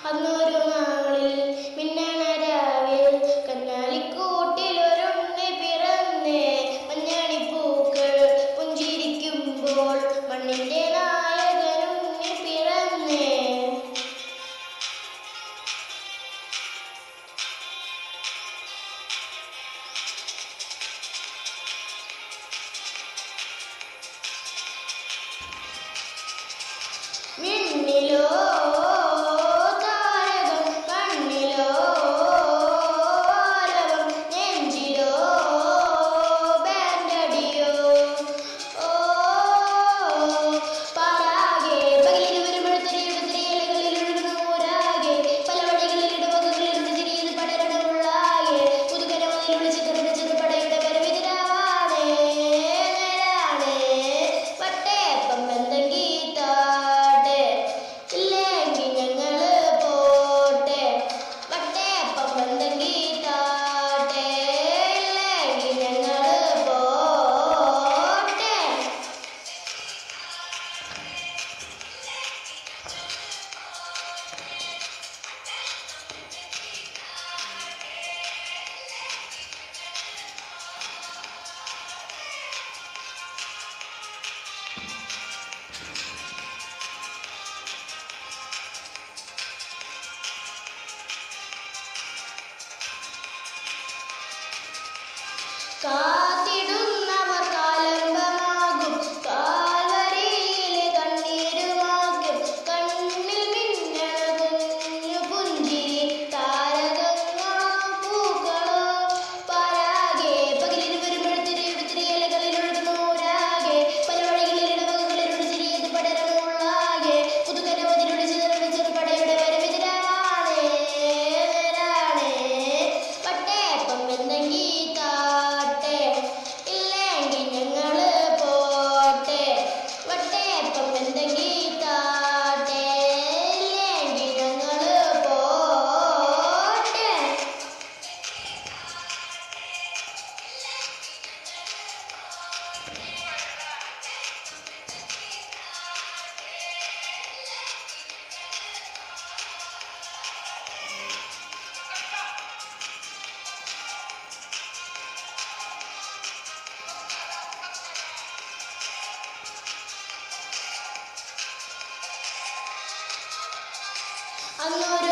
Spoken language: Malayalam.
അന്നൊരു നാളിൽ മിന്നണ രാവിൽ കന്നാലിക്കൂട്ടിലൊരുണ്ണി പിറന്നേ. മഞ്ഞണിപ്പൂക്കൾ പുഞ്ചിരിക്കുമ്പോൾ മണ്ണിന്റെ നായകനുണ്ണി പിറന്നേ. മിന്നിലോ താരകം, കണ്ണിലോ ആരവം, നെഞ്ചിലോ ബാൻഡടിയോ. ഓ പാരാകെ പകലിൽ വരുമ്പോഴത്തിരിയുടെ ഇലകളിലൊഴുകുന്ന ഊരാകെ, പല വഴികളിലിട വകകളിലൊരു ചിരിയിൽ പടരണമുള്ളാകെ. പുതുകരമതിൽ വിളിച്ച് തെറിപ്പിച്ചത് പടയുടെ വരവിതിരാവാണേ. നേരാണേ വട്ടേപ്പം എന്തെങ്കി ഇല്ലെങ്കിൽ ഞങ്ങള് പോട്ടെ. വട്ടേപ്പം എന്തെങ്കി താട്ടെ, ഇല്ലെങ്കിൽ ഞങ്ങള് പോട്ടെ. കാത്തിടുന്നവർ കാലംബമാകും, കാൽവരിയിലെ കണ്ണീരുമാക്കും. കണ്ണിൽ മിന്നണ കുഞ്ഞു പുഞ്ചിരി, താരകങ്ങളോ പൂക്കളോ. പാരാകെ പകലിൽ വരുമ്പോഴത്തിരിയുടെ ഇലകളിലൊഴുകുന്ന ഊരാകെ, പല വഴികളിലിട വകകളിലൊരു ചിരിയത് പടരണമുള്ളാകെ. പുതുകരമതിൽ വിളിച്ച് തെറിപ്പിച്ചത് പടയുടെ വരവിതിരാവാണേ. നേരാണേ വട്ടേപ്പം എന്തെങ്കി ഇല്ലെങ്കിൽ ഞങ്ങള് പോട്ടെ. വട്ടേപ്പം എന്തെങ്കി താട്ടെ, ഇല്ലെങ്കിൽ ഞങ്ങള് പോട്ടെ. അന്നൊരു